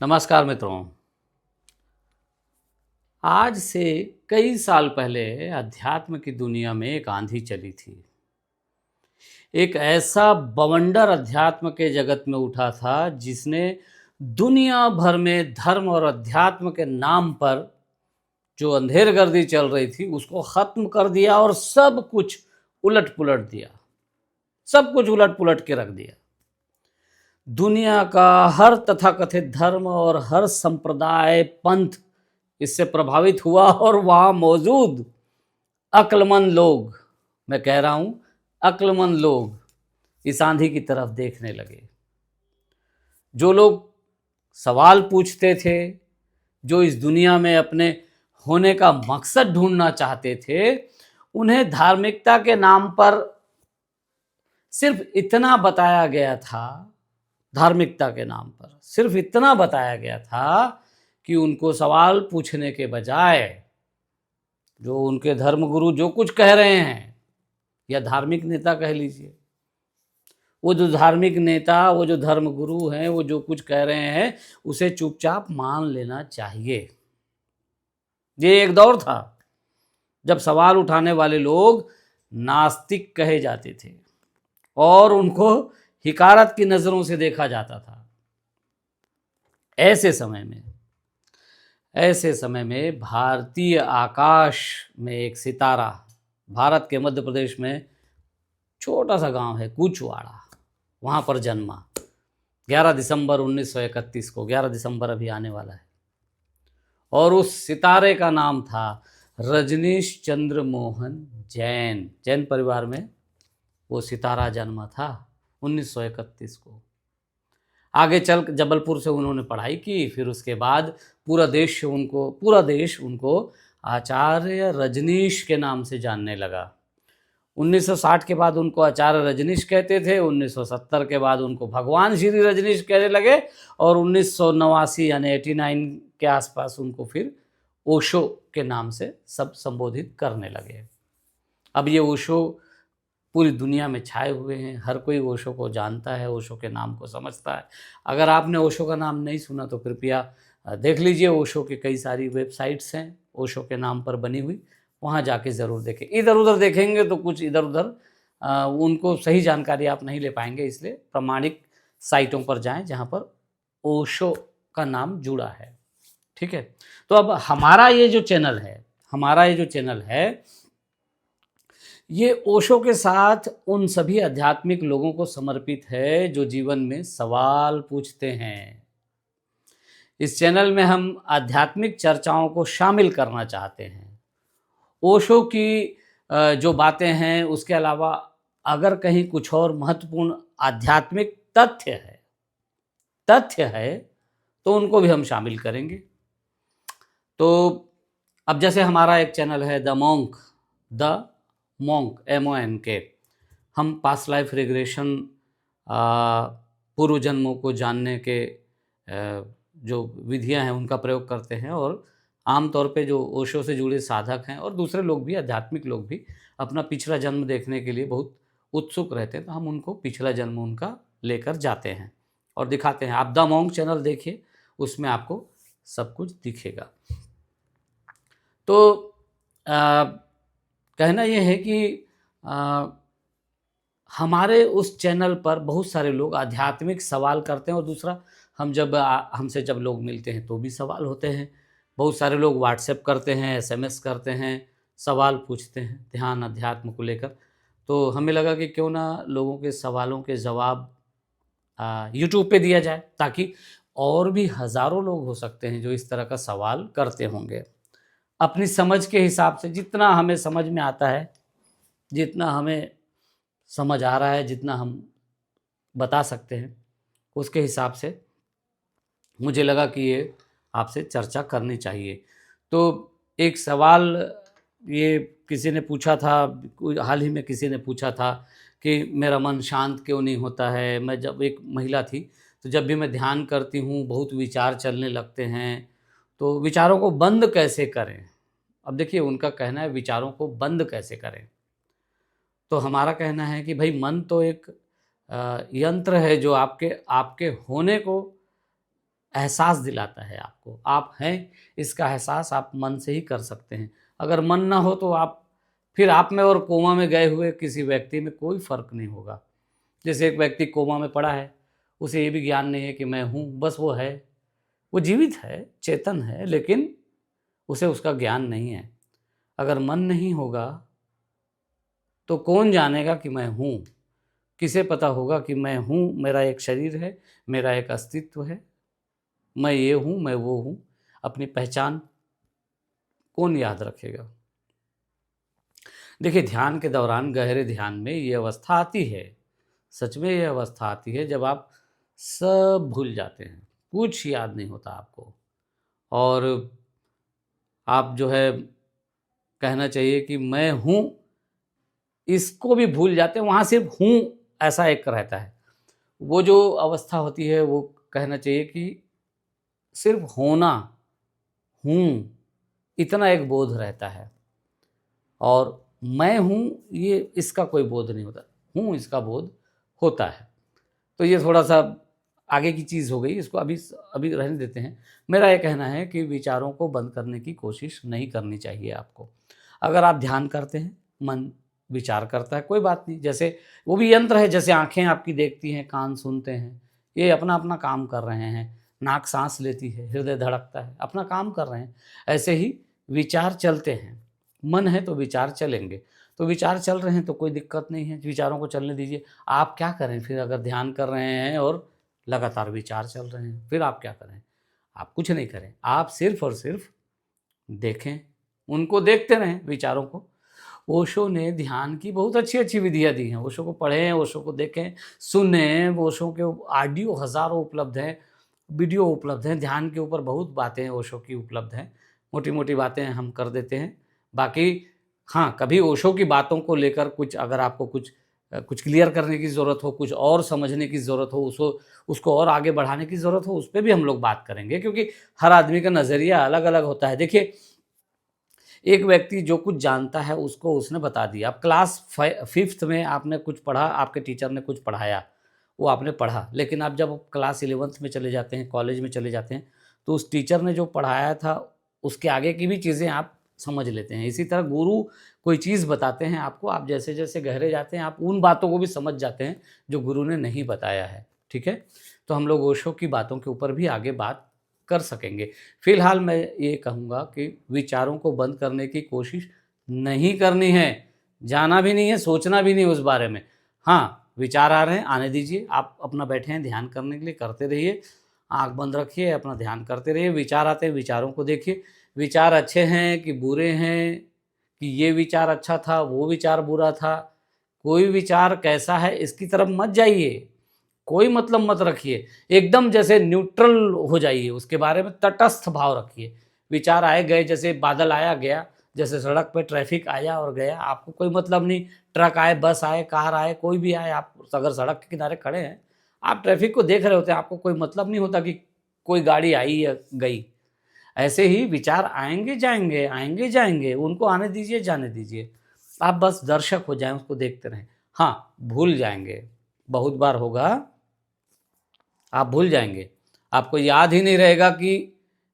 नमस्कार मित्रों। आज से कई साल पहले अध्यात्म की दुनिया में एक आंधी चली थी। एक ऐसा बवंडर अध्यात्म के जगत में उठा था जिसने दुनिया भर में धर्म और अध्यात्म के नाम पर जो अंधेरगर्दी चल रही थी उसको खत्म कर दिया और सब कुछ उलट पुलट दिया। सब कुछ उलट पुलट के रख दिया। दुनिया का हर तथाकथित धर्म और हर संप्रदाय पंथ इससे प्रभावित हुआ और वहां मौजूद अक्लमंद लोग, मैं कह रहा हूं अक्लमंद लोग, इस आंधी की तरफ देखने लगे। जो लोग सवाल पूछते थे, जो इस दुनिया में अपने होने का मकसद ढूंढना चाहते थे, उन्हें धार्मिकता के नाम पर सिर्फ इतना बताया गया था, धार्मिकता के नाम पर सिर्फ इतना बताया गया था कि उनको सवाल पूछने के बजाय जो उनके धर्मगुरु जो कुछ कह रहे हैं, या धार्मिक नेता कह लीजिए, वो जो धार्मिक नेता, वो जो धर्मगुरु हैं, वो जो कुछ कह रहे हैं उसे चुपचाप मान लेना चाहिए। ये एक दौर था जब सवाल उठाने वाले लोग नास्तिक कहे जाते थे और उनको हिकारत की नजरों से देखा जाता था। ऐसे समय में भारतीय आकाश में एक सितारा, भारत के मध्य प्रदेश में छोटा सा गांव है कुचवाड़ा, वहां पर जन्मा 11 दिसंबर 1931 को। 11 दिसंबर अभी आने वाला है। और उस सितारे का नाम था रजनीश चंद्र मोहन जैन। जैन परिवार में वो सितारा जन्मा था 1931 को। आगे चल जबलपुर से उन्होंने पढ़ाई की, फिर उसके बाद पूरा देश उनको आचार्य रजनीश के नाम से जानने लगा। 1960 के बाद उनको आचार्य रजनीश कहते थे, 1970 के बाद उनको भगवान श्री रजनीश कहने लगे और 1989 यानी 89 के आसपास उनको फिर ओशो के नाम से सब संबोधित करने लगे। अब ये ओशो पूरी दुनिया में छाए हुए हैं, हर कोई ओशो को जानता है, ओशो के नाम को समझता है। अगर आपने ओशो का नाम नहीं सुना तो कृपया देख लीजिए, ओशो की कई सारी वेबसाइट्स हैं ओशो के नाम पर बनी हुई, वहाँ जाके ज़रूर देखें। इधर उधर देखेंगे तो कुछ इधर उधर उनको सही जानकारी आप नहीं ले पाएंगे, इसलिए प्रमाणिक साइटों पर जाएं जहाँ पर ओशो का नाम जुड़ा है। ठीक है, तो अब हमारा ये जो चैनल है ये ओशो के साथ उन सभी आध्यात्मिक लोगों को समर्पित है जो जीवन में सवाल पूछते हैं। इस चैनल में हम आध्यात्मिक चर्चाओं को शामिल करना चाहते हैं। ओशो की जो बातें हैं उसके अलावा अगर कहीं कुछ और महत्वपूर्ण आध्यात्मिक तथ्य है तो उनको भी हम शामिल करेंगे। तो अब जैसे हमारा एक चैनल है द मॉन्क MONK, हम पास्ट लाइफ रिग्रेशन, पूर्व जन्मों को जानने के जो विधियां हैं उनका प्रयोग करते हैं। और आमतौर पे जो ओशो से जुड़े साधक हैं और दूसरे लोग भी, आध्यात्मिक लोग भी, अपना पिछला जन्म देखने के लिए बहुत उत्सुक रहते हैं, तो हम उनको पिछला जन्म उनका लेकर जाते हैं और दिखाते हैं। आप द मॉन्क चैनल देखिए, उसमें आपको सब कुछ दिखेगा। तो कहना यह है कि हमारे उस चैनल पर बहुत सारे लोग आध्यात्मिक सवाल करते हैं और दूसरा हमसे जब लोग मिलते हैं तो भी सवाल होते हैं। बहुत सारे लोग व्हाट्सएप करते हैं, SMS करते हैं, सवाल पूछते हैं ध्यान अध्यात्म को लेकर। तो हमें लगा कि क्यों ना लोगों के सवालों के जवाब यूट्यूब पे दिया जाए, ताकि और भी हज़ारों लोग हो सकते हैं जो इस तरह का सवाल करते होंगे। अपनी समझ के हिसाब से, जितना हमें समझ में आता है, जितना हमें समझ आ रहा है, जितना हम बता सकते हैं, उसके हिसाब से मुझे लगा कि ये आपसे चर्चा करनी चाहिए। तो एक सवाल ये किसी ने पूछा था, हाल ही में किसी ने पूछा था कि मेरा मन शांत क्यों नहीं होता है। मैं जब, एक महिला थी, तो जब भी मैं ध्यान करती हूँ बहुत विचार चलने लगते हैं, तो विचारों को बंद कैसे करें। अब देखिए, उनका कहना है विचारों को बंद कैसे करें। तो हमारा कहना है कि भाई, मन तो एक यंत्र है जो आपके होने को एहसास दिलाता है आपको। आप हैं इसका एहसास आप मन से ही कर सकते हैं। अगर मन ना हो तो फिर आप में और कोमा में गए हुए किसी व्यक्ति में कोई फ़र्क नहीं होगा। जैसे एक व्यक्ति कोमा में पड़ा है, उसे ये भी ज्ञान नहीं है कि मैं हूँ, बस वो है, वो जीवित है, चेतन है, लेकिन उसे उसका ज्ञान नहीं है। अगर मन नहीं होगा तो कौन जानेगा कि मैं हूँ? किसे पता होगा कि मैं हूँ, मेरा एक शरीर है, मेरा एक अस्तित्व है, मैं ये हूँ, मैं वो हूँ। अपनी पहचान कौन याद रखेगा? देखिए, ध्यान के दौरान, गहरे ध्यान में ये अवस्था आती है, सच में ये अवस्था आती है जब आप सब भूल जाते हैं, कुछ याद नहीं होता आपको, और आप जो है कहना चाहिए कि मैं हूँ, इसको भी भूल जाते हैं। वहाँ सिर्फ हूँ ऐसा एक रहता है। वो जो अवस्था होती है वो कहना चाहिए कि सिर्फ होना, हूँ, इतना एक बोध रहता है, और मैं हूँ ये इसका कोई बोध नहीं होता, हूँ इसका बोध होता है। तो ये थोड़ा सा आगे की चीज़ हो गई, इसको अभी अभी रहने देते हैं। मेरा ये कहना है कि विचारों को बंद करने की कोशिश नहीं करनी चाहिए आपको। अगर आप ध्यान करते हैं, मन विचार करता है, कोई बात नहीं, जैसे वो भी यंत्र है, जैसे आँखें आपकी देखती हैं, कान सुनते हैं, ये अपना अपना काम कर रहे हैं, नाक सांस लेती है, हृदय धड़कता है, अपना काम कर रहे हैं। ऐसे ही विचार चलते हैं, मन है तो विचार चलेंगे। तो विचार चल रहे हैं तो कोई दिक्कत नहीं है, विचारों को चलने दीजिए। आप क्या करें फिर, अगर ध्यान कर रहे हैं और लगातार विचार चल रहे हैं, फिर आप क्या करें? आप कुछ नहीं करें, आप सिर्फ और सिर्फ देखें, उनको देखते रहें विचारों को। ओशो ने ध्यान की बहुत अच्छी अच्छी विधियाँ दी हैं, ओशो को पढ़ें, ओशो को देखें, सुनें, ओशो के ऑडियो हज़ारों उपलब्ध हैं, वीडियो उपलब्ध हैं, ध्यान के ऊपर बहुत बातें ओशो की उपलब्ध हैं। मोटी मोटी बातें हम कर देते हैं, बाकी हाँ, कभी ओशो की बातों को लेकर अगर आपको कुछ क्लियर करने की ज़रूरत हो, कुछ और समझने की ज़रूरत हो, उसको और आगे बढ़ाने की ज़रूरत हो, उस पे भी हम लोग बात करेंगे, क्योंकि हर आदमी का नज़रिया अलग अलग होता है। देखिए, एक व्यक्ति जो कुछ जानता है उसको उसने बता दिया। अब क्लास 5th में आपने कुछ पढ़ा, आपके टीचर ने कुछ पढ़ाया, वो आपने पढ़ा, लेकिन आप जब क्लास 11th में चले जाते हैं, कॉलेज में चले जाते हैं, तो उस टीचर ने जो पढ़ाया था उसके आगे की भी चीज़ें आप समझ लेते हैं। इसी तरह गुरु कोई चीज़ बताते हैं आपको, आप जैसे जैसे गहरे जाते हैं आप उन बातों को भी समझ जाते हैं जो गुरु ने नहीं बताया है। ठीक है, तो हम लोग ओशो की बातों के ऊपर भी आगे बात कर सकेंगे। फिलहाल मैं ये कहूँगा कि विचारों को बंद करने की कोशिश नहीं करनी है, जाना भी नहीं है, सोचना भी नहीं उस बारे में। हाँ, विचार आ रहे हैं, आने दीजिए, आप अपना बैठे हैं ध्यान करने के लिए, करते रहिए, आँख बंद रखिए, अपना ध्यान करते रहिए। विचार आते हैं, विचारों को देखिए, विचार अच्छे हैं कि बुरे हैं, कि ये विचार अच्छा था, वो विचार बुरा था, कोई विचार कैसा है इसकी तरफ मत जाइए, कोई मतलब मत रखिए, एकदम जैसे न्यूट्रल हो जाइए, उसके बारे में तटस्थ भाव रखिए। विचार आए गए, जैसे बादल आया गया, जैसे सड़क पे ट्रैफिक आया और गया, आपको कोई मतलब नहीं, ट्रक आए, बस आए, कार आए, कोई भी आए, आप अगर सड़क के किनारे खड़े हैं, आप ट्रैफिक को देख रहे होते हैं, आपको कोई मतलब नहीं होता कि कोई गाड़ी आई या गई। ऐसे ही विचार आएंगे जाएंगे, आएंगे जाएंगे, उनको आने दीजिए, जाने दीजिए, आप बस दर्शक हो जाएं, उसको देखते रहें। हाँ, भूल जाएंगे, बहुत बार होगा, आप भूल जाएंगे, आपको याद ही नहीं रहेगा कि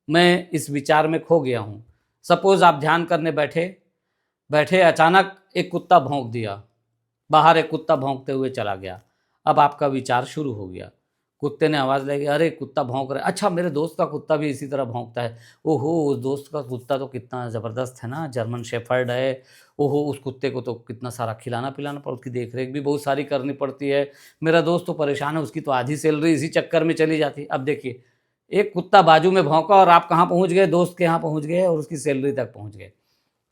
मैं इस विचार में खो गया हूँ। सपोज़ आप ध्यान करने बैठे बैठे अचानक एक कुत्ता भौंक दिया, बाहर एक कुत्ता भौंकते हुए चला गया, अब आपका विचार शुरू हो गया, कुत्ते ने आवाज़ लगी, अरे कुत्ता भौंक रहा है, अच्छा मेरे दोस्त का कुत्ता भी इसी तरह भौंकता है, ओहो उस दोस्त का कुत्ता तो कितना ज़बरदस्त है ना, जर्मन शेफर्ड है, ओहो उस कुत्ते को तो कितना सारा खिलाना पिलाना पड़ता, उसकी देख रेख भी बहुत सारी करनी पड़ती है, मेरा दोस्त तो परेशान है, उसकी तो आधी सैलरी इसी चक्कर में चली जाती। अब देखिए, एक कुत्ता बाजू में भौंका और आप कहाँ पहुँच गए, दोस्त के यहाँ पहुँच गए और उसकी सैलरी तक पहुँच गए।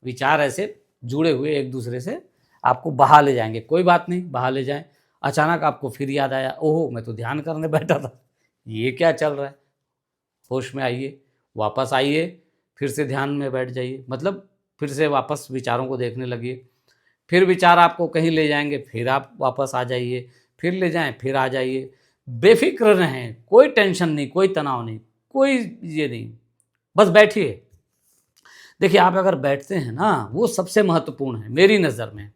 विचार ऐसे जुड़े हुए एक दूसरे से आपको बहा ले जाएंगे, कोई बात नहीं, बहा ले जाएं। अचानक आपको फिर याद आया, ओहो मैं तो ध्यान करने बैठा था, ये क्या चल रहा है, होश में आइए, वापस आइए, फिर से ध्यान में बैठ जाइए, मतलब फिर से वापस विचारों को देखने लगिए, फिर विचार आपको कहीं ले जाएंगे, फिर आप वापस आ जाइए, फिर ले जाएं, फिर आ जाइए, बेफिक्र रहें, कोई टेंशन नहीं, कोई तनाव नहीं, कोई ये नहीं, बस बैठिए। देखिए, आप अगर बैठते हैं ना, वो सबसे महत्वपूर्ण है मेरी नज़र में,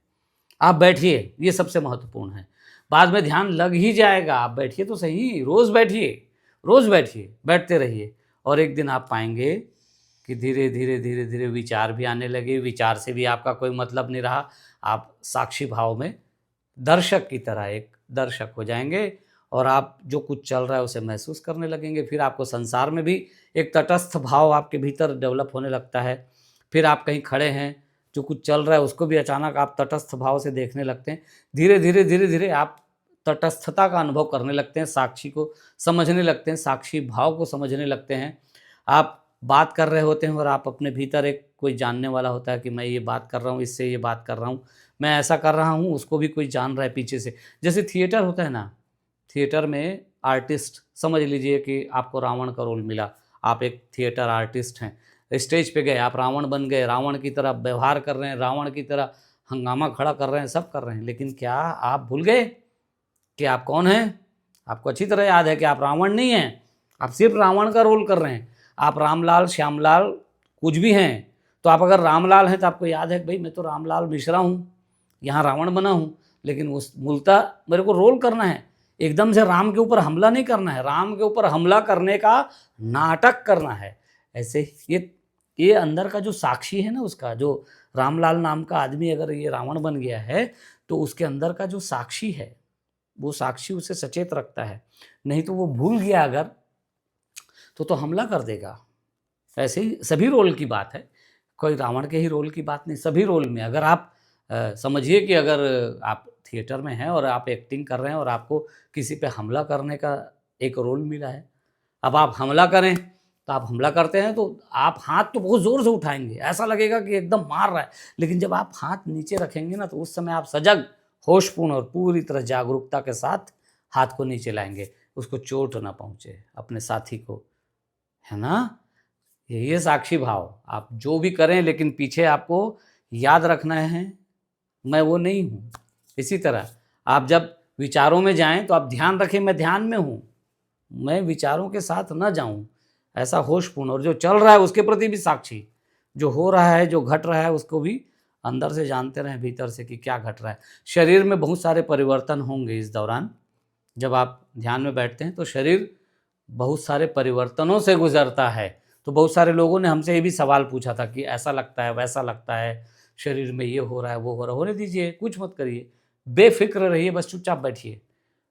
आप बैठिए, ये सबसे महत्वपूर्ण है, बाद में ध्यान लग ही जाएगा, आप बैठिए तो सही, रोज़ बैठिए, रोज़ बैठिए, बैठते रहिए, और एक दिन आप पाएंगे कि धीरे धीरे धीरे धीरे विचार भी आने लगे, विचार से भी आपका कोई मतलब नहीं रहा, आप साक्षी भाव में दर्शक की तरह एक दर्शक हो जाएंगे, और आप जो कुछ चल रहा है उसे महसूस करने लगेंगे। फिर आपको संसार में भी एक तटस्थ भाव आपके भीतर डेवलप होने लगता है। फिर आप कहीं खड़े हैं, जो कुछ चल रहा है उसको भी अचानक आप तटस्थ भाव से देखने लगते हैं। धीरे धीरे धीरे धीरे आप तटस्थता का अनुभव करने लगते हैं, साक्षी को समझने लगते हैं, साक्षी भाव को समझने लगते हैं। आप बात कर रहे होते हैं और आप अपने भीतर एक कोई जानने वाला होता है कि मैं ये बात कर रहा हूँ, इससे ये बात कर रहा हूँ, मैं ऐसा कर रहा हूँ, उसको भी कोई जान रहा है पीछे से। जैसे थिएटर होता है ना, थिएटर में आर्टिस्ट, समझ लीजिए कि आपको रावण का रोल मिला, आप एक थिएटर आर्टिस्ट हैं, स्टेज पे गए, आप रावण बन गए, रावण की तरह व्यवहार कर रहे हैं, रावण की तरह हंगामा खड़ा कर रहे हैं, सब कर रहे हैं, लेकिन क्या आप भूल गए कि आप कौन हैं? आपको अच्छी तरह याद है कि आप रावण नहीं हैं, आप सिर्फ रावण का रोल कर रहे हैं। आप रामलाल, श्यामलाल कुछ भी हैं, तो आप अगर रामलाल हैं तो आपको याद है कि भाई मैं तो रामलाल मिश्रा हूँ, यहाँ रावण बना हूँ, लेकिन उस मूलतः मेरे को रोल करना है, एकदम से राम के ऊपर हमला नहीं करना है, राम के ऊपर हमला करने का नाटक करना है। ऐसे ये अंदर का जो साक्षी है ना, उसका जो रामलाल नाम का आदमी अगर ये रावण बन गया है, तो उसके अंदर का जो साक्षी है, वो साक्षी उसे सचेत रखता है, नहीं तो वो भूल गया अगर तो हमला कर देगा। ऐसे ही सभी रोल की बात है, कोई रावण के ही रोल की बात नहीं, सभी रोल में अगर आप समझिए कि अगर आप थिएटर में हैं और आप एक्टिंग कर रहे हैं और आपको किसी पे हमला करने का एक रोल मिला है, अब आप हमला करें तो आप हमला करते हैं तो आप हाथ तो बहुत ज़ोर से उठाएंगे, ऐसा लगेगा कि एकदम मार रहा है, लेकिन जब आप हाथ नीचे रखेंगे ना, तो उस समय आप सजग, होशपूर्ण और पूरी तरह जागरूकता के साथ हाथ को नीचे लाएंगे, उसको चोट ना पहुँचे, अपने साथी को, है ना। यही है साक्षी भाव। आप जो भी करें, लेकिन पीछे आपको याद रखना है मैं वो नहीं हूँ। इसी तरह आप जब विचारों में जाएं तो आप ध्यान रखें मैं ध्यान में हूँ, मैं विचारों के साथ न जाऊँ, ऐसा होशपूर्ण, और जो चल रहा है उसके प्रति भी साक्षी, जो हो रहा है, जो घट रहा है, उसको भी अंदर से जानते रहें, भीतर से कि क्या घट रहा है। शरीर में बहुत सारे परिवर्तन होंगे इस दौरान, जब आप ध्यान में बैठते हैं तो शरीर बहुत सारे परिवर्तनों से गुजरता है। तो बहुत सारे लोगों ने हमसे ये भी सवाल पूछा था कि ऐसा लगता है, वैसा लगता है, शरीर में ये हो रहा है, वो हो रहा है। होने दीजिए, कुछ मत करिए, बेफिक्र रहिए, बस चुपचाप बैठिए,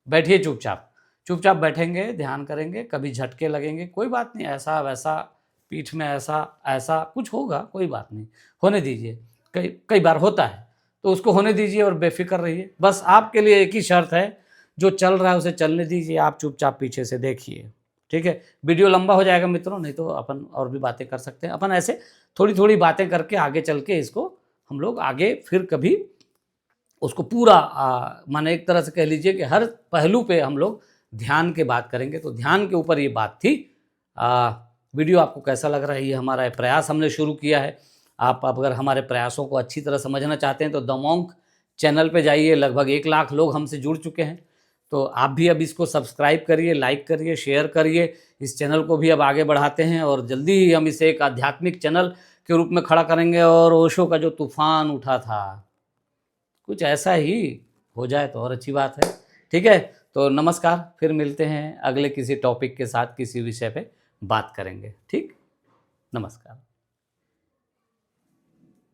बैठिए चुपचाप, चुपचाप बैठेंगे, ध्यान करेंगे, कभी झटके लगेंगे, कोई बात नहीं, ऐसा वैसा, पीठ में ऐसा ऐसा कुछ होगा, कोई बात नहीं, होने दीजिए। कई बार होता है तो उसको होने दीजिए और बेफिक्र रहिए। बस आपके लिए एक ही शर्त है, जो चल रहा है उसे चलने दीजिए, आप चुपचाप पीछे से देखिए, ठीक है। वीडियो लंबा हो जाएगा मित्रों, नहीं तो अपन और भी बातें कर सकते हैं। अपन ऐसे थोड़ी थोड़ी बातें करके आगे चल के इसको हम लोग आगे फिर कभी उसको पूरा माने एक तरह से कह लीजिए कि हर पहलू पे हम लोग ध्यान के बात करेंगे। तो ध्यान के ऊपर ये बात थी। वीडियो आपको कैसा लग रहा है, ये हमारा प्रयास हमने शुरू किया है। आप अगर हमारे प्रयासों को अच्छी तरह समझना चाहते हैं तो द मॉन्क चैनल पे जाइए, लगभग 1 लाख लोग हमसे जुड़ चुके हैं। तो आप भी अब इसको सब्सक्राइब करिए, लाइक करिए, शेयर करिए। इस चैनल को भी अब आगे बढ़ाते हैं और जल्दी ही हम इसे एक आध्यात्मिक चैनल के रूप में खड़ा करेंगे। और ओशो का जो तूफान उठा था, कुछ ऐसा ही हो जाए तो और अच्छी बात है, ठीक है। तो नमस्कार, फिर मिलते हैं अगले किसी टॉपिक के साथ, किसी विषय पे बात करेंगे, ठीक। नमस्कार।